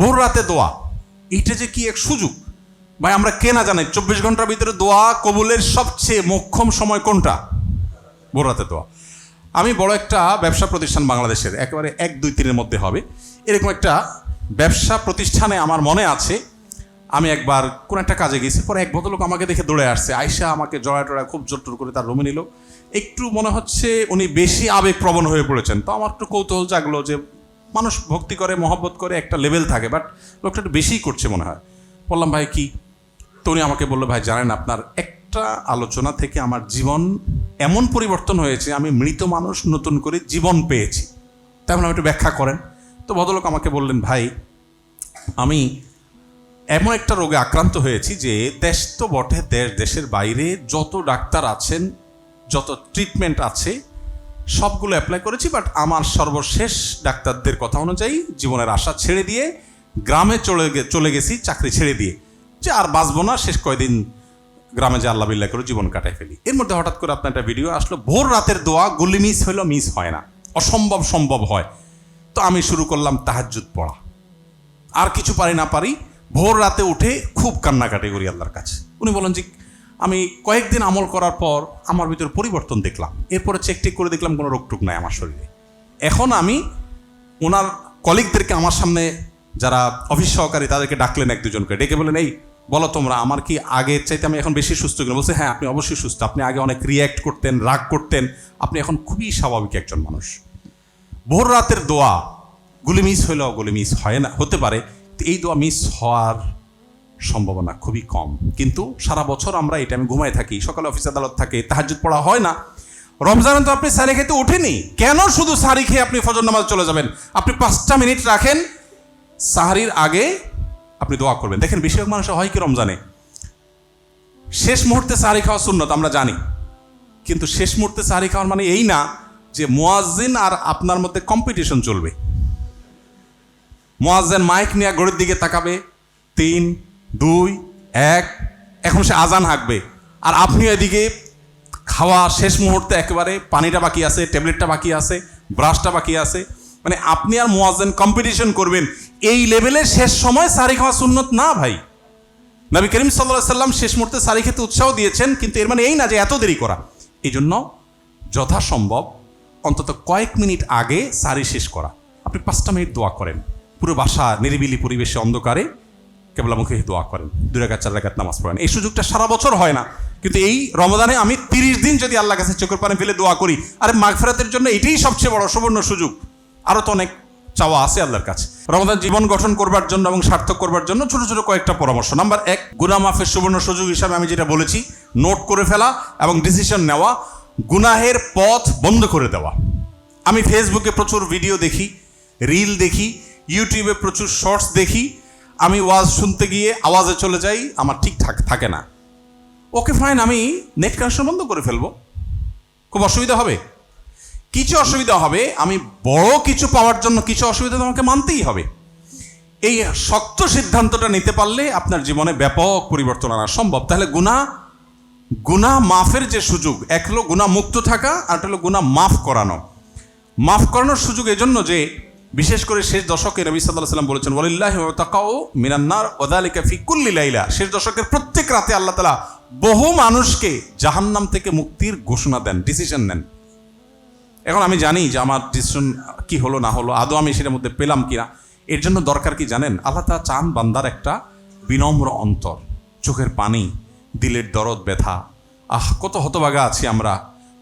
ভোর রাতে দোয়া, এইটা যে কি এক সুযোগ ভাই, আমরা কে না জানি 24 ঘন্টার ভিতরে দোয়া কবুলের সবচেয়ে মোক্ষম সময় কোনটা? ভোর রাতে দোয়া। আমি বড় একটা ব্যবসা প্রতিষ্ঠান বাংলাদেশের একেবারে 1, 2, 3-এর মধ্যে হবে এরকম একটা ব্যবসা প্রতিষ্ঠানে আমার মনে আছে, আমি একবার কোন একটা কাজে গেছি, পরে এক ভদ্রলোক আমাকে দেখে দৌড়ে আসছে, আয়সা আমাকে জড়ায় টড়ায় খুব জোর করে তার রুমে নিল। একটু মনে হচ্ছে উনি বেশি আবেগপ্রবণ হয়ে পড়েছেন। তো আমার একটু কৌতূহল জাগলো যে মানুষ ভক্তি করে মহব্বত করে একটা লেভেল থাকে, বাট লোকটা একটু বেশিই করছে মনে হয়। বললাম ভাই কি? তো উনি আমাকে বললো ভাই জানেন আপনার একটা আলোচনা থেকে আমার জীবন এমন পরিবর্তন হয়েছে, আমি মৃত মানুষ নতুন করে জীবন পেয়েছি। তেমন আমি একটু ব্যাখ্যা করেন। তো ভদ্রলোক আমাকে বললেন ভাই আমি এমন একটা রোগে আক্রান্ত হয়েছি যে দেশ তো বটে, দেশের বাইরে যত ডাক্তার আছেন যত ট্রিটমেন্ট আছে সবগুলো অ্যাপ্লাই করেছি, বাট আমার সর্বশেষ ডাক্তারদের কথা অনুযায়ী জীবনের আশা ছেড়ে দিয়ে গ্রামে চলে গেছি চাকরি ছেড়ে দিয়ে, যে আর বাঁচবো না, শেষ কয়দিন গ্রামে যে আল্লাহ বিল্লাহ করে জীবন কাটাই ফেলি। এর মধ্যে হঠাৎ করে আপনার একটা ভিডিও আসলো, ভোর রাতের দোয়া, গুলি মিস হইলো মিস হয় না, অসম্ভব সম্ভব হয়। তো আমি শুরু করলাম তাহাজ্জুদ পড়া, আর কিছু পারি না পারি ভোর রাতে উঠে খুব কান্নাকাটি করি আল্লাহর কাছে। উনি বলেন যে আমি কয়েকদিন আমল করার পর আমার ভিতরে পরিবর্তন দেখলাম, এরপরে চেক টেক করে দেখলাম কোনো রোগটুক নাই আমার শরীরে। এখন আমি ওনার কলিগদেরকে আমার সামনে যারা অফিস সহকারী তাদেরকে ডাকলেন, 1-2 জনকে ডেকে বলেন এই বলো তোমরা আমার কি আগের চাইতে আমি এখন বেশি সুস্থ কিনা? বলছে হ্যাঁ আপনি অবশ্যই সুস্থ, আপনি আগে অনেক রিয়্যাক্ট করতেন, রাগ করতেন, আপনি এখন খুবই স্বাভাবিক একজন মানুষ। ভোর রাতের দোয়া গুলি মিস হইলেও গুলি মিস হয় না, হতে পারে, এই দোয়া মিস হওয়ার সম্ভাবনা খুবই কম। কিন্তু সারা বছর আমরা এই টাইমে ঘুমায় থাকি, সকালে অফিস আদালত থাকে, তাহাজ্জুদ পড়া হয় না। রমজানে তো আপনি সারি খেতে ওঠেনি, কেন শুধু সারি খেয়ে আপনি ফজর নামাজ চলে যাবেন? আপনি 5টা মিনিট রাখেন, সাহারির আগে আপনি দোয়া করবেন। দেখেন বেশিরভাগ মানুষ হয় কি রমজানে শেষ মুহূর্তে সাহারি খাওয়া সুন্নত আমরা জানি, কিন্তু শেষ মুহূর্তে সাহারি খাওয়ার মানে এই না যে মুয়াজ্জিন আর আপনার মধ্যে কম্পিটিশন চলবে। মুয়াজ্জিন মাইক নিয়ে ঘড়ির দিকে তাকাবে, 3, 2, 1, এখন সে আজান হাঁকবে, আর আপনি এদিকে খাওয়া শেষ মুহূর্তে একেবারে পানিটা বাকি আছে, ট্যাবলেটটা বাকি আছে, ব্রাশটা বাকি আছে, মানে আপনি আর মুয়াজ্জিন কম্পিটিশন করবেন। এই লেভেলে শেষ সময় সাহারি খাওয়া সুন্নত না ভাই। নবী করিম সাল্লাল্লাহু আলাইহি সাল্লাম শেষ মুহূর্তে সাহারি খেতে উৎসাহ দিয়েছেন, কিন্তু এর মানে এই না যে এত দেরি করা। এই জন্য যথাসম্ভব অন্তত কয়েক মিনিট আগে সাহারি শেষ করা। আপনি 5টা মিনিট দোয়া করেন, পুরো বাসা নিরিবিলি পরিবেশে অন্ধকারে কেবলামুখী দোয়া করেন, 2 রাকাত 4 রাকাত নামাজ পড়েন। এই সুযোগটা সারা বছর হয় না, কিন্তু এই রমজানে আমি 30 দিন যদি আল্লাহর কাছে চোখের পানি ফেলে দোয়া করি, আরে মাগফিরাতের জন্য এটাই সবচেয়ে বড় সুবর্ণ সুযোগ। আরও তো অনেক চাওয়া আছে আল্লাহর কাছে। রমজান জীবন গঠন করবার জন্য এবং সার্থক করবার জন্য ছোট ছোট কয়েকটা পরামর্শ। নাম্বার 1, গুনাহ মাফের সুবর্ণ সুযোগ হিসাবে আমি যেটা বলেছি, নোট করে ফেলা এবং ডিসিশন নেওয়া, গুনাহের পথ বন্ধ করে দেওয়া। আমি ফেসবুকে প্রচুর ভিডিও দেখি, রিল দেখি, ইউটিউবে প্রচুর শর্টস দেখি, আমি ওয়াজ শুনতে গিয়ে আওয়াজে চলে যাই, আমার ঠিকঠাক থাকে না। ওকে ফাইন, আমি নেট কানেকশন বন্ধ করে ফেলবো, খুব অসুবিধা হবে? কিছু অসুবিধা হবে, আমি বড় কিছু পাওয়ার জন্য কিছু অসুবিধা তোমাকে মানতেই হবে। এই শক্ত সিদ্ধান্তটা নিতে পারলে আপনার জীবনে ব্যাপক পরিবর্তন আনা সম্ভব। তাহলে গুনাহ মাফের যে সুযোগ, এক হলো গুনাহ মুক্ত থাকা, আর হলো গুনাহ মাফ করানো। মাফ করানোর সুযোগ এজন্য যে বিশেষ করে শেষ দশকে নবী সাল্লাল্লাহু আলাইহি ওয়াসাল্লাম বলেছেন ওয়ালিল্লাহি ওয়াতাকাউ মিনান নার ওয়া যালিকা ফি কুল্লি লাইলা। শেষ দশকের প্রত্যেক রাতে আল্লাহ তাআলা বহু মানুষকে জাহান্নাম থেকে মুক্তির ঘোষণা দেন, ডিসিশন নেন। এখন আমি জানি যে আমার ডিসিশন কি হলো না হলো, আদৌ আমি সেটার মধ্যে পেলাম কিনা, এর জন্য দরকার কি জানেন? আল্লাহ তাআলা চান বান্দার একটা বিনম্র অন্তর, চোখের পানি, দিলের দরদ ব্যথা। কত হতভাগা আছি আমরা,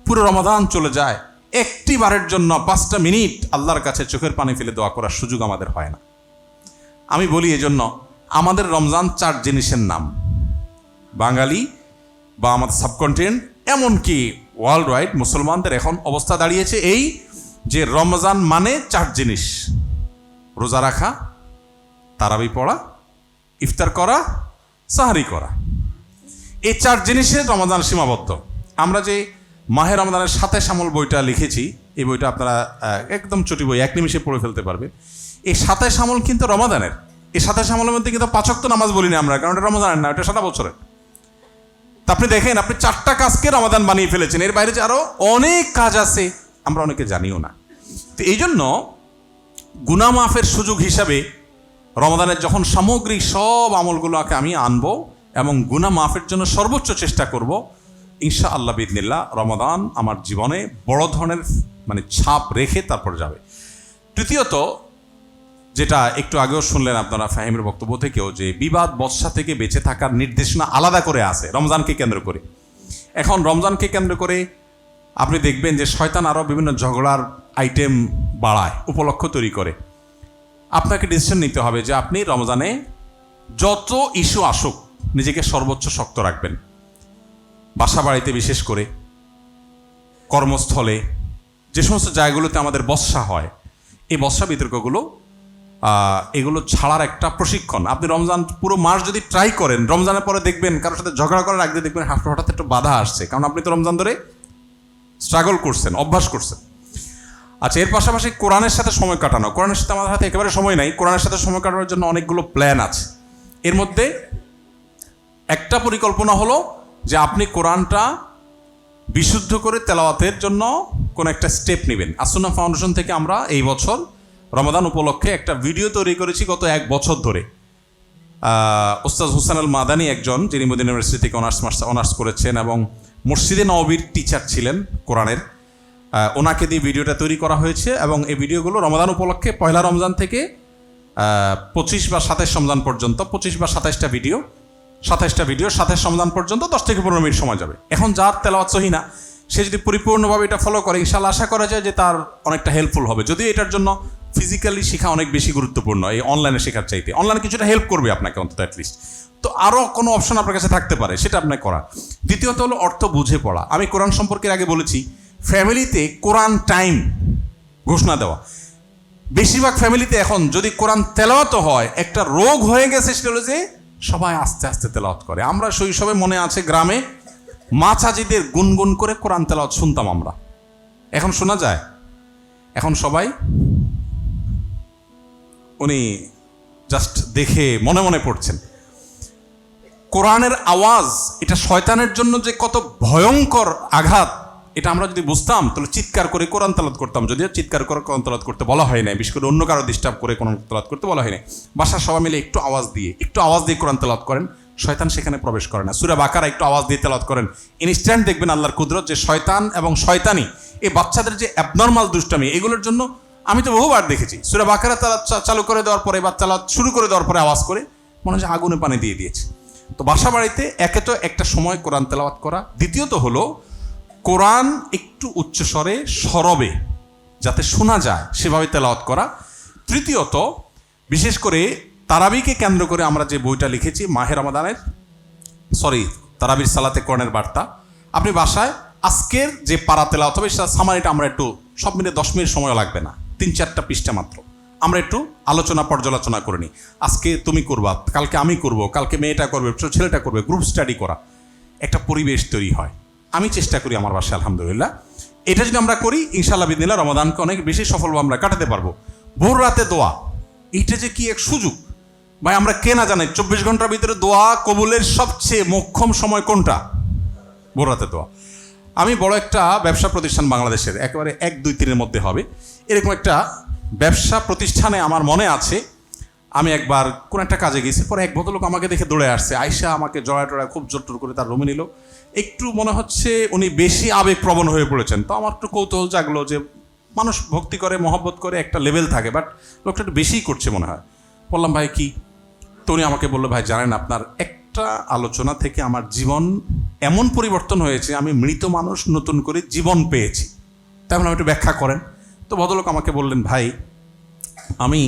পুরো রমাদান চলে যায়, একটি বারের জন্য 5টা মিনিট আল্লাহর কাছে চোখের পানি ফেলে দোয়া করার সুযোগ আমাদের হয় না। আমি বলি এজন্য আমাদের রমজান 4 জিনিসের নাম, বাঙালি বা আমাদের সাবকন্টিনেন্ট এমনকি ওয়ার্ল্ড ওয়াইড মুসলমানদের এখন অবস্থা দাঁড়িয়েছে এই যে রমজান মানে 4 জিনিস: রোজা রাখা, তারাবি পড়া, ইফতার করা, সাহারি করা। এই 4 জিনিসে রমজান সীমাবদ্ধ। আমরা যে মাহে রমজানের 27 আমল বইটা লিখেছি, এই বইটা আপনারা একদম ছোটি বই, 1 নিমিষে পড়ে ফেলতে পারবে। এই 27 আমল কিন্তু রমাদানের। এই 27 আমলের মধ্যে কিন্তু 5 ওয়াক্ত নামাজ বলি না আমরা, কারণ এটা রমজানের না, এটা সারা বছরের। তা আপনি দেখেন, আপনি 4টা কাজকে রমাদান বানিয়ে ফেলেছেন, এর বাইরে যে আরও অনেক কাজ আছে আমরা অনেকে জানিও না। তো এই জন্য গুনাহ মাফের সুযোগ হিসাবে রমাদানের যখন সামগ্রিক সব আমলগুলোকে আমি আনবো এবং গুনাহ মাফের জন্য সর্বোচ্চ চেষ্টা করব, ইনশাআল্লাহ বিইذনিল্লাহ রমাদান আমার জীবনে বড় ধরনের ছাপ রেখে তারপর যাবে। তৃতীয়ত, যেটা একটু আগেও শুনলেন আপনারা ফাহিমের বক্তব্য থেকেও, যে বিবাদ বর্ষা থেকে বেঁচে থাকার নির্দেশনা আলাদা করে আছে রমজানকে কেন্দ্র করে। এখন রমজানকে কেন্দ্র করে আপনি দেখবেন যে শয়তান আরও বিভিন্ন ঝগড়ার আইটেম বাড়ায়, উপলক্ষ তৈরি করে। আপনাকে ডিসিশন নিতে হবে যে আপনি রমজানে যত ইস্যু আসুক নিজেকে সর্বোচ্চ শক্ত রাখবেন। বাসা বাড়িতে, বিশেষ করে কর্মস্থলে, যে সমস্ত জায়গাগুলোতে আমাদের বর্ষা হয়, এই বর্ষা বিতর্কগুলো এগুলো ছাড়ার একটা প্রশিক্ষণ। আপনি রমজান পুরো মাস যদি ট্রাই করেন, রমজানের পরে দেখবেন কারোর সাথে ঝগড়া করার আগে দেখবেন হঠাৎ একটু বাধা আসছে, কারণ আপনি তো রমজান ধরে স্ট্রাগল করছেন, অভ্যাস করছেন। আচ্ছা, এর পাশাপাশি কোরআনের সাথে সময় কাটানো। কোরআনের সাথে আমাদের হাতে একেবারে সময় নাই, কোরআনের সাথে সময় কাটানোর জন্য অনেকগুলো প্ল্যান আছে। এর মধ্যে একটা পরিকল্পনা হলো যে আপনি কোরআনটা বিশুদ্ধ করে তেলাওয়াতের জন্য কোনো একটা স্টেপ নেবেন। আসুন্নাহ ফাউন্ডেশন থেকে আমরা এই বছর রমাদান উপলক্ষে একটা ভিডিও তৈরি করেছি গত 1 বছর ধরে। ওস্তাদ হুসান আল মাদানী একজন, যিনি মদিনা ইউনিভার্সিটি থেকে অনার্স করেছেন এবং মসজিদে নববীর টিচার ছিলেন কোরআনের, ওনাকে দিয়ে ভিডিওটা তৈরি করা হয়েছে। এবং এই ভিডিওগুলো রমাদান উপলক্ষে পয়লা রমজান থেকে 25 বা 27 রমজান পর্যন্ত, 25 বা 27টা ভিডিও, 27 রমজান পর্যন্ত 10 থেকে 15 মিনিট সময় যাবে। এখন যার তেলাওয়াত সহি না, সে যদি পরিপূর্ণভাবে এটা ফলো করে, ইনশাআল্লাহ আশা করা যায় যে তার অনেকটা হেল্পফুল হবে। যদিও এটার জন্য ফিজিক্যালি শেখা অনেক বেশি গুরুত্বপূর্ণ এই অনলাইনে শেখার চাইতে। অনলাইনে কিছুটা হেল্প করবে আপনাকে অন্তত অ্যাটলিস্ট। তো আরও কোনো অপশন আপনার কাছে থাকতে পারে, সেটা আপনাকে করা। দ্বিতীয়ত হলো অর্থ বুঝে পড়া। আমি কোরআন সম্পর্কে আগে বলেছি, ফ্যামিলিতে কোরআন টাইম ঘোষণা দেওয়া। বেশিরভাগ ফ্যামিলিতে এখন যদি কোরআন তেলাওয়াত হয়, একটা রোগ হয়ে গেছে, সেটা হলো যে সবাই আস্তে আস্তে তেলাওয়াত করে। আমরা শৈশবে মনে আছে গ্রামে মা চাচিদের গুনগুন করে কোরআন তেলাওয়াত শুনতাম আমরা, এখন শোনা যায়? এখন সবাই উনি জাস্ট দেখে মনে মনে পড়ছেন। কোরআনের আওয়াজ এটা শয়তানের জন্য যে কত ভয়ঙ্কর আঘাত, এটা আমরা যদি বুঝতাম তাহলে চিৎকার করে কোরআন তেলাওয়াত করতাম। যদিও চিৎকার করে কোরআন তেলাওয়াত করতে বলা হয় না, বিশেষ করে অন্য কারো ডিস্টার্ব করে কোরআন তেলাওয়াত করতে বলা হয় না। বাসার সবাই মিলে একটু আওয়াজ দিয়ে কোরআন তেলাওয়াত করেন, শয়তান সেখানে প্রবেশ করে না। সূরা বাকারা একটু আওয়াজ দিয়ে তেলাওয়াত করেন, ইনস্ট্যান্ট দেখবেন আল্লাহর কুদরত, যে শয়তান এবং শয়তানি এই বাচ্চাদের যে অ্যাবনর্মাল দুষ্টামি, এগুলোর জন্য আমি তো বহুবার দেখেছি সূরা বাকারা চালু করে দেওয়ার পরে বা তেলাওয়াত শুরু করে দেওয়ার পরে আওয়াজ করে মনে হয় আগুনে পানি দিয়ে দিয়েছে। তো বাসা বাড়িতে একে তো একটা সময় কোরআন তেলাওয়াত করা, দ্বিতীয়ত হলো কোরআন একটু উচ্চস্বরে সরবে যাতে শোনা যায় সেভাবে তেলাওয়াত করা। তৃতীয়ত, বিশেষ করে তারাবিকে কেন্দ্র করে আমরা যে বইটা লিখেছি মাহে রমাদানের, তারাবির সালাতে কোরআনের বার্তা, আপনি বাসায় আজকের যে পারা তেলাওয়াত হবে সেটা সামারিটা আমরা একটু, সব মিলে 10 মিনিট সময় লাগবে না, 3-4টা পৃষ্ঠা মাত্র, আমরা একটু পর্যালোচনা করে নিই। আজকে তুমি করবা, কালকে আমি করব, কালকে মেয়েটা করবে, ছেলেটা করবে, গ্রুপ স্টাডি করা, একটা পরিবেশ তৈরি হয়। আমি চেষ্টা করি আমার বাসায়, আলহামদুলিল্লাহ। এটা যদি আমরা করি ইনশাআল্লাহ বিদিনিল্লাহ রমাদানকে অনেক বেশি সফলভাবে আমরা কাটাতে পারবো। ভোর রাতে দোয়া, এইটা যে কি এক সুযোগ ভাই, আমরা কে না জানি 24 ঘন্টার ভিতরে দোয়া কবুলের সবচেয়ে মোক্ষম সময় কোনটা? ভোর রাতে দোয়া। আমি বড় একটা ব্যবসা প্রতিষ্ঠান বাংলাদেশের, একেবারে 1, 2, 3-এর মধ্যে হবে এরকম একটা ব্যবসা প্রতিষ্ঠানে আমার মনে আছে, আমি একবার কোন একটা কাজে গেছি, পরে এক ভদ্রলোক আমাকে দেখে দৌড়ে আসছে, আয়সা আমাকে জড়ায় খুব জোর করে তার রুমে নিল। একটু মনে হচ্ছে উনি বেশি আবেগপ্রবণ হয়ে পড়েছেন। তো আমার একটু কৌতূহল জাগলো যে মানুষ ভক্তি করে, মহব্বত করে, একটা লেভেল থাকে, বাট লোকটা একটু বেশিই করছে মনে হয়। বললাম ভাই কি? তো উনি আমাকে বললো, ভাই জানেন আপনার একটা আলোচনা থেকে আমার জীবন এমন পরিবর্তন হয়েছে, আমি মৃত মানুষ নতুন করে জীবন পেয়েছি। তাই আমি একটু ব্যাখ্যা করেন। তো ভদ্রলোক আমাকে বললেন, ভাই আমি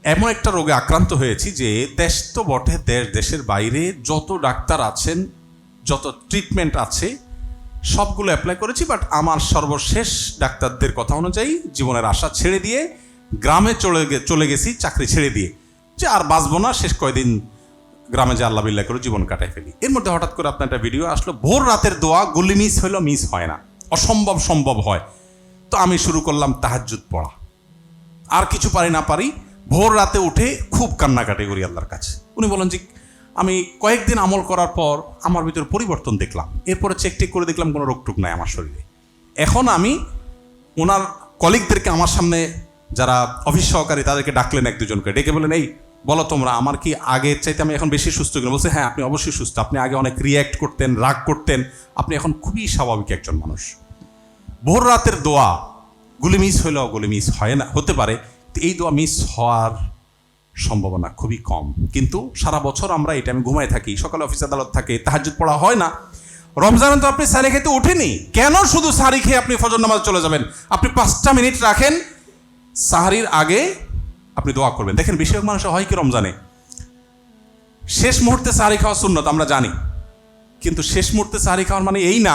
এমন একটা রোগে আক্রান্ত হয়েছি যে দেশ তো বটে, দেশের বাইরে যত ডাক্তার আছেন, যত ট্রিটমেন্ট আছে সবগুলো অ্যাপ্লাই করেছি, বাট আমার সর্বশেষ ডাক্তারদের কথা অনুযায়ী জীবনের আশা ছেড়ে দিয়ে গ্রামে চলে গেছি, চাকরি ছেড়ে দিয়ে, যে আর বাঁচবো না, শেষ কয়দিন গ্রামে যে আল্লাহ বিল্লাহ করে জীবন কাটাই ফেলি। এর মধ্যে হঠাৎ করে আপনার একটা ভিডিও আসলো, ভোর রাতের দোয়া, গুলি মিস হইলো, মিস হয় না, অসম্ভব সম্ভব হয়। তো আমি শুরু করলাম তাহাজ্জুদ পড়া, আর কিছু পারি না পারি ভোর রাতে উঠে খুব কান্নাকাটি করি আল্লাহর কাছে। উনি বলেন যে আমি কয়েকদিন আমল করার পর আমার ভিতরে পরিবর্তন দেখলাম, এরপরে চেক করে দেখলাম কোনো রোগটুক নাই আমার শরীরে। এখন আমি ওনার কলিগদেরকে আমার সামনে যারা অফিস সহকারী তাদেরকে ডাকলেন, 1-2 জনকে ডেকে বলেন, এই বলো তোমরা আমার কি আগের চাইতে আমি এখন বেশি সুস্থ কিনা? বলছে হ্যাঁ, আপনি অবশ্যই সুস্থ। আপনি আগে অনেক রিয়্যাক্ট করতেন, রাগ করতেন, আপনি এখন খুবই স্বাভাবিক একজন মানুষ। ভোর রাতের দোয়া গুলি মিস হইলেও গুলি মিস হয় না, হতে পারে, এই দোয়া মিস হওয়ার সম্ভাবনা খুবই কম। কিন্তু সারা বছর আমরা এই টাইমে ঘুমাই থাকি, সকালে অফিস আদালত থাকে, তাহাজ্জুদ পড়া হয় না। রমজানে তো আপনি সারি খেতে ওঠেনি, কেন শুধু সারি খেয়ে আপনি ফজর নামাজ চলে যাবেন? আপনি 5টা মিনিট রাখেন, সাহারির আগে আপনি দোয়া করবেন। দেখেন বেশিরভাগ মানুষ হয় কি, রমজানে শেষ মুহূর্তে সাহারি খাওয়া সুন্নত আমরা জানি, কিন্তু শেষ মুহূর্তে সাহারি খাওয়ার মানে এই না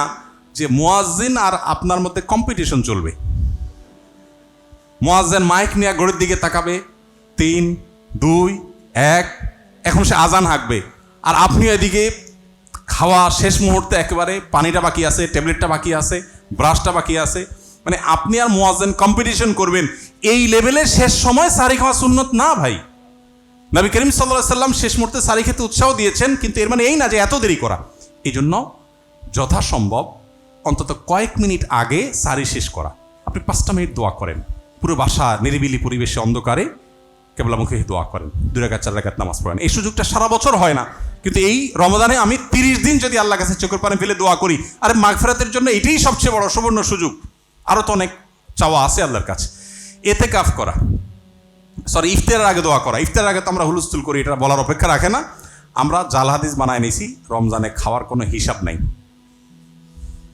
যে মুয়াজ্জিন আর আপনার মধ্যে কম্পিটিশন চলবে। মুয়াজ্জিন মাইক নিয়ে ঘড়ির দিকে তাকাবে, 3, 2, 1, এখন সে আজান হাঁকবে, আর আপনি এদিকে খাওয়া শেষ মুহূর্তে একেবারে পানিটা বাকি আছে, ট্যাবলেটটা বাকি আছে, ব্রাশটা বাকি আছে, মানে আপনি আর মুয়াজ্জিন কম্পিটিশন করবেন। এই লেভেলে শেষ সময় সাহারি খাওয়া সুন্নত না ভাই। নবী করিম সাল্লাল্লাহু আলাইহি সাল্লাম শেষ মুহূর্তে সাহারি খেতে উৎসাহ দিয়েছেন, কিন্তু এর মানে এই না যে এত দেরি করা। এই জন্য যথাসম্ভব অন্তত কয়েক মিনিট আগে সাহারি শেষ করা। আপনি 5টা মিনিট দোয়া করেন, পুরো বাসা নিরিবিলি পরিবেশে অন্ধকারে কেবলামুখী দোয়া করেন, 2 রাকাত 4 রাকাত নামাজ পড়েন। এই সুযোগটা সারা বছর হয় না, কিন্তু এই রমজানে আমি 30 দিন যদি আল্লাহর কাছে চোখের পানি ফেলে দোয়া করি, আরে মাগফিরাতের জন্য এটাই সবচেয়ে বড় সুবর্ণ সুযোগ। আরও তো অনেক চাওয়া আছে আল্লাহর কাছে। ইতিকাফ করা, ইফতারের আগে দোয়া করা। ইফতারের আগে তো আমরা হুলস্থুল করি, এটা বলার অপেক্ষা রাখে না। আমরা জাল হাদিস বানায় নিছি, রমজানে খাওয়ার কোনো হিসাব নাই,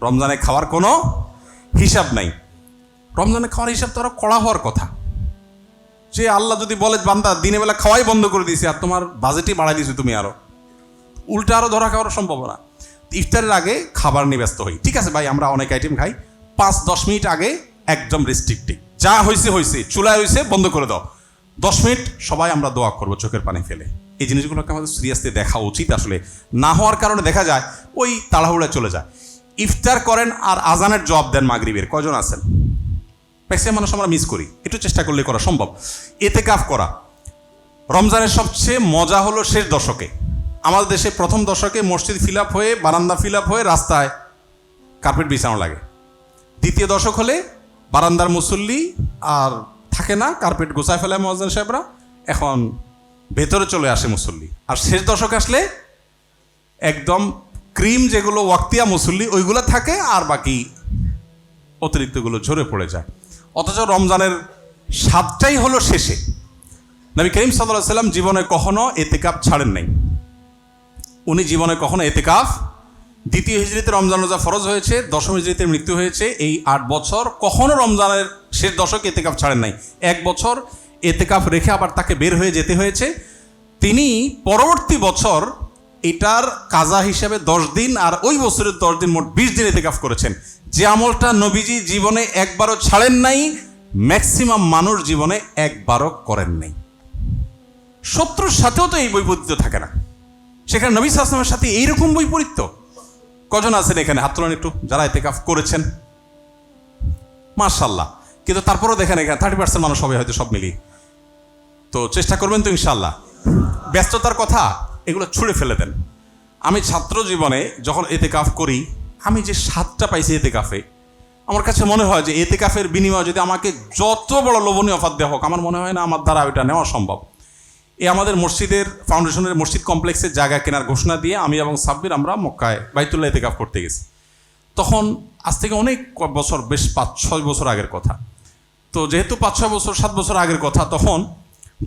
রমজানে খাওয়ার কোনো হিসাব নাই। রমজানে খাওয়ার হিসাব তো আরো কড়া হওয়ার কথা। যে আল্লাহ যদি বলে বান্দা দিনের বেলা খাওয়াই বন্ধ করে দিয়েছে, আর তোমার বাজেটই বাড়াই দিয়েছো তুমি, আরো উল্টা আরো ধরা খাওয়ার সম্ভাবনা। ইফতারের আগে খাবার নিয়ে ব্যস্ত হই, ঠিক আছে ভাই, আমরা অনেক আইটেম খাই, 5-10 মিনিট আগে একদম রেস্ট্রিক্টিভ, যা হয়েছে হয়েছে, চুলায় হয়েছে বন্ধ করে দাও, 10 মিনিট সবাই আমরা দোয়া করবো চোখের পানি ফেলে। এই জিনিসগুলোকে আমাদের সিরিয়াসলি দেখা উচিত। আসলে না হওয়ার কারণে দেখা যায় ওই তাড়াহুড়া চলে যায়। ইফতার করেন আর আজানের জবাব দেন মাগরিবের, কজন আছেন? ম্যাক্সিমাম মানুষ আমরা মিস করি, একটু চেষ্টা করলে করা সম্ভব। ইতিকাফ করা, রমজানের সবচেয়ে মজা হলো শেষ দশকে। আমাদের দেশে প্রথম দশকে মসজিদ ফিল আপ হয়ে, বারান্দা ফিল আপ হয়ে রাস্তায় কার্পেট বিছানো লাগে। দ্বিতীয় দশক হলে বারান্দার মুসল্লি আর থাকে না, কার্পেট গোছায় ফেলায় মুয়াজ্জিন সাহেবরা, এখন ভেতরে চলে আসে মুসল্লি। আর শেষ দশক আসলে একদম ক্রিম যেগুলো ওয়াক্তিয়া মুসল্লি ওইগুলো থাকে, আর বাকি অতিরিক্তগুলো ঝরে পড়ে যায়। অথচ রমজানের স্বাদটাই হলো শেষে। নবী করিম সাল্লাল্লাহু আলাইহি সাল্লাম জীবনে কখনো ইতিকাফ ছাড়েন নাই। উনি জীবনে কখনো ইতিকাফ, দ্বিতীয় হিজরিতে রমজান রোজা ফরজ হয়েছে, দশম হিজরিতে মৃত্যু হয়েছে, এই 8 বছর কখনো রমজানের শেষ দশকে ইতিকাফ ছাড়েন নাই। 1 বছর ইতিকাফ রেখে আবার তাকে বের হয়ে যেতে হয়েছে। তিনি পরবর্তী বছর এটার কাজা হিসেবে 10 দিন, আর ওই বছরের 10 দিন, মোট 20 দিন ইতিকাফ করেছেন। যে আমলটা নবীজি জীবনে একবারও ছাড়েন নাই, ম্যাক্সিমাম মানুষ জীবনে একবারও করেন নাই। শত্রুর সাথেও তো এই বৈপরীত্য থাকে না, সেখানে নবী সাল্লাল্লাহু আলাইহি ওয়াসাল্লামের সাথে এইরকম বৈপরীত্য। কজন আছেন এখানে? হাত তোলেন একটু যারা ইতিকাফ করেছেন, মাশাআল্লাহ। কিন্তু তারপরেও দেখেন এখানে 30% মানুষ হবে হয়তো, সব মিলিয়ে। তো চেষ্টা করবেন তো ইনশাআল্লাহ। ব্যস্ততার কথা এগুলো ছুঁড়ে ফেলে দেন। আমি ছাত্র জীবনে যখন ইতিকাফ করি, আমি যে স্বাদটা পাইছি ইতিকাফে, আমার কাছে মনে হয় যে ইতিকাফের বিনিময়ে যদি আমাকে যত বড় লোভনীয় অফার দেওয়া হোক, আমার মনে হয় না আমার দ্বারা ওইটা নেওয়া সম্ভব। আমাদের মসজিদের ফাউন্ডেশনের মসজিদ কমপ্লেক্সের জায়গা কেনার ঘোষণা দিয়ে আমি এবং সাব্বির আমরা মক্কায় বাইতুল্লাহ ইতিকাফ করতে গেছি। তখন আজ থেকে অনেক বছর, বেশ 5-6 বছর আগের কথা। তো যেহেতু 5-6 বছর 7 বছর আগের কথা, তখন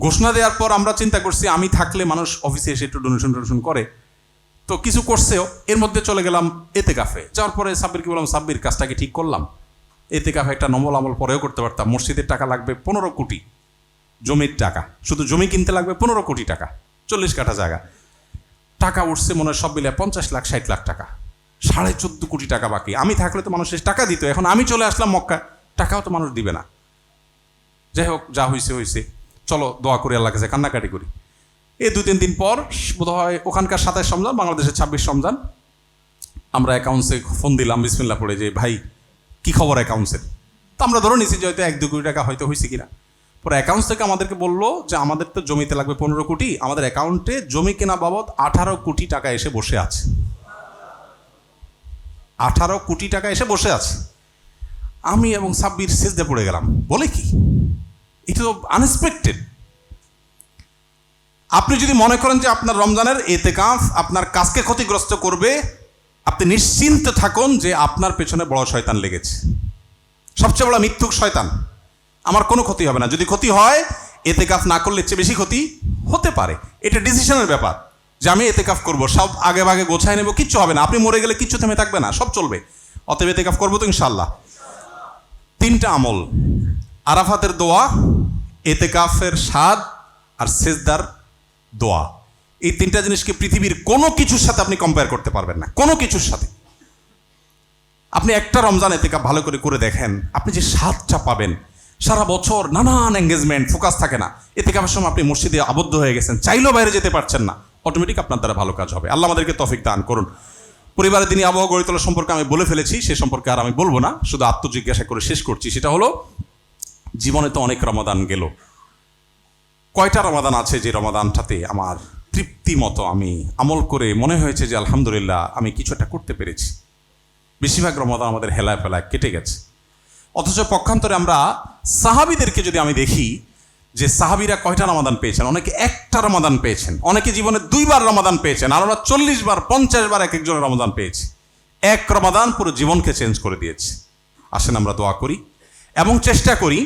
ঘোষণা দেওয়ার পর আমরা চিন্তা করছি আমি থাকলে মানুষ অফিসে এসে একটু ডোনেশন করে, তো কিছু করছেও। এর মধ্যে চলে গেলাম ইতিকাফে। যাওয়ার পরে সাব্বিরকে বললাম, সাব্বির কাজটা কি ঠিক করলাম? ইতিকাফে একটা নমল আমল পরেও করতে পারতাম। মসজিদের টাকা লাগবে 15 কোটি, জমির টাকা, শুধু জমি কিনতে লাগবে 15 কোটি টাকা, 40 কাঠা জায়গা। টাকা উঠছে মনে হয় সব মিলে 50 লাখ 60 লাখ টাকা, 14.5 কোটি টাকা বাকি। আমি থাকলে তো মানুষের টাকা দিত, এখন আমি চলে আসলাম মক্কা, টাকাও তো মানুষ দিবে না। যাই হোক, যা হয়েছে হয়েছে, চলো দোয়া করি আল্লাহ কাছে, কান্নাকাটি করি। এই 2-3 দিন পর বোধ হয় ওখানকার 27 রমজান, বাংলাদেশের 26 রমজান, আমরা অ্যাকাউন্টসে ফোন দিলাম বিসমিল্লাহ পড়ে, যে ভাই কি খবর অ্যাকাউন্টসের? তো আমরা ধরে নিছি যে হয়তো 1-2 কোটি টাকা হয়তো হয়েছে কিনা। পরে অ্যাকাউন্টস থেকে আমাদেরকে বললো যে আমাদের তো জমিতে লাগবে 15 কোটি, আমাদের অ্যাকাউন্টে জমি কেনা বাবদ 18 কোটি টাকা এসে বসে আছে। 18 কোটি টাকা এসে বসে আছে। আমি এবং সাব্বির সিজদে পড়ে গেলাম, বলে কি, এটা তো আনএক্সপেক্টেড। আপনি যদি মনে করেন যে আপনার রমজানের এতেকাফ আপনার কাজকে ক্ষতিগ্রস্ত করবে, আপনি নিশ্চিন্ত থাকুন যে আপনার পেছনে বড় শয়তান লেগেছে, সবচেয়ে বড় মিথ্যুক শয়তান। আমার কোনো ক্ষতি হবে না। যদি ক্ষতি হয়, এতেকাফ না করলে চেয়ে বেশি ক্ষতি হতে পারে। এটা ডিসিশনের ব্যাপার যে আমি এতেকাফ করব, সব আগে ভাগে গোছায় নেব, কিচ্ছু হবে না। আপনি মরে গেলে কিচ্ছু থেমে থাকবে না, সব চলবে। অতএব এতেকাফ করবো তো ইনশাল্লাহ। 3টা আমল, আরাফাতের দোয়া, এতেকাফের স্বাদ আর সেজদার দোয়া, এই 3টা জিনিসকে পৃথিবীর কোনো কিছুর সাথে আপনি কম্পেয়ার করতে পারবেন না, কোনো কিছুর সাথে। আপনি একটা রমজান এতেকাফ ভালো করে করে দেখেন, আপনি যে স্বাদটা পাবেন। সারা বছর নানান এঙ্গেজমেন্ট, ফোকাস থাকে না, এতেকাফের সময় আপনি মসজিদে আবদ্ধ হয়ে গেছেন, চাইলেও বাইরে যেতে পারছেন না, অটোমেটিক আপনার দ্বারা ভালো কাজ হবে। আল্লাহ আমাদেরকে তৌফিক দান করুন। পরিবারের দিনই আবহাওয়া গড়ে তোলা সম্পর্কে আমি বলে ফেলেছি, সে সম্পর্কে আর আমি বলবো না, শুধু আত্মজিজ্ঞাসা করে শেষ করছি। সেটা হলো, জীবনে তো অনেক রমাদান গেল, কয়টা রমাদান আছে যে রমাদানটাতে আমার তৃপ্তি মতো আমি আমল করে মনে হয়েছে যে আলহামদুলিল্লাহ আমি কিছু একটা করতে পেরেছি? বেশিরভাগ রমাদান আমাদের হেলায় ফেলায় কেটে গেছে। অথচ পক্ষান্তরে আমরা সাহাবীদেরকে যদি আমি দেখি যে সাহাবীরা কয়টা রমাদান পেয়েছেন, অনেকে একটা রমাদান পেয়েছেন, অনেকে জীবনে 2বার রমাদান পেয়েছেন, আর আমরা 40 বার 50 বার এক একজনের রমাদান পেয়েছি। এক রমাদান পুরো জীবনকে চেঞ্জ করে দিয়েছে। আসেন আমরা দোয়া করি এবং চেষ্টা করি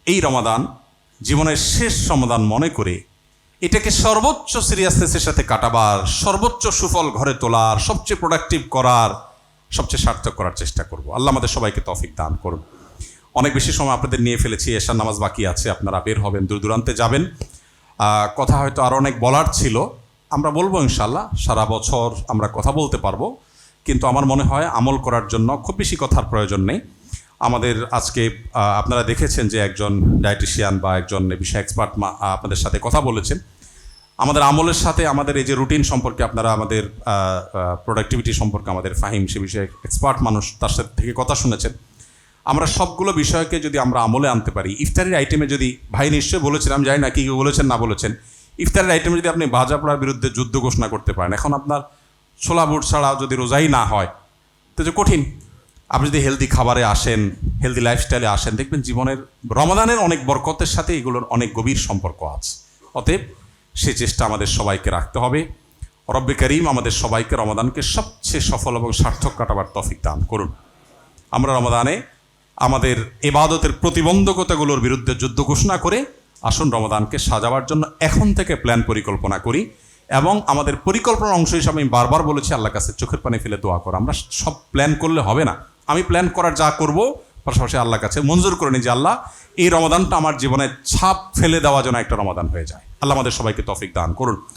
এই রমাদান জীবনের শেষ রমাদান মনে করে এটাকে সর্বোচ্চ সিরিয়াসনেসের সাথে কাটাবার, সর্বোচ্চ সুফল ঘরে তোলার, সবচেয়ে প্রোডাক্টিভ করার, সবচেয়ে সার্থক করার চেষ্টা করব। আল্লাহ আমাদের সবাইকে তৌফিক দান করুন। অনেক বেশি সময় আপনাদের নিয়ে ফেলেছি, এশার নামাজ বাকি আছে, আপনারা বের হবেন, দূর দূরান্তে যাবেন। কথা হয়তো আরও অনেক বলার ছিল, আমরা বলবো ইনশাল্লাহ। সারা বছর আমরা কথা বলতে পারবো, কিন্তু আমার মনে হয় আমল করার জন্য খুব বেশি কথার প্রয়োজন নেই। আমাদের আজকে আপনারা দেখেছেন যে একজন ডায়েটিশিয়ান বা একজন বিষয় এক্সপার্ট আপনাদের সাথে কথা বলেছেন। আমাদের আমলের সাথে আমাদের এই যে রুটিন সম্পর্কে, আপনারা আমাদের প্রোডাক্টিভিটি সম্পর্কে আমাদের ফাহিম, সে বিষয়ে এক্সপার্ট মানুষ, তার সাথে থেকে কথা শুনেছেন। আমরা সবগুলো বিষয়কে যদি আমরা আমলে আনতে পারি, ইফতারের আইটেমে যদি, ভাই নিশ্চয়ই বলেছেন, আমি জানি না কি বলেছেন না বলেছেন, ইফতারের আইটেমে যদি আপনি ভাজা পোড়ার বিরুদ্ধে যুদ্ধ ঘোষণা করতে পারেন, এখন আপনার ছোলা বুট ছাড়া যদি রোজাই না হয় তো যে কঠিন। আপনি যদি হেলদি খাবারে আসেন, হেলদি লাইফস্টাইলে আসেন, দেখবেন জীবনের রমাদানের অনেক বরকতের সাথে এগুলোর অনেক গভীর সম্পর্ক আছে। অতএব সে চেষ্টা আমাদের সবাইকে রাখতে হবে। রব্বে করিম আমাদের সবাইকে রমাদানকে সবচেয়ে সফল এবং সার্থক কাটাবার তৌফিক দান করুন। আমরা রমাদানে আমাদের ইবাদতের প্রতিবন্ধকতাগুলোর বিরুদ্ধে যুদ্ধ ঘোষণা করে আসুন রমাদানকে সাজাবার জন্য এখন থেকে প্ল্যান পরিকল্পনা করি। এবং আমাদের পরিকল্পনার অংশ হিসাবে আমি বারবার বলেছি, আল্লাহর কাছে চোখের পানি ফেলে দোয়া করা। আমরা সব প্ল্যান করলে হবে না, আমি প্ল্যান করার যা করব পাশাপাশি আল্লাহর কাছে মঞ্জুর করে নিই যে আল্লাহ, এই রমাদানটা আমার জীবনে ছাপ ফেলে দেওয়া যেন একটা রমাদান হয়ে যায়। আল্লাহ আমাদের সবাইকে তৌফিক দান করুন।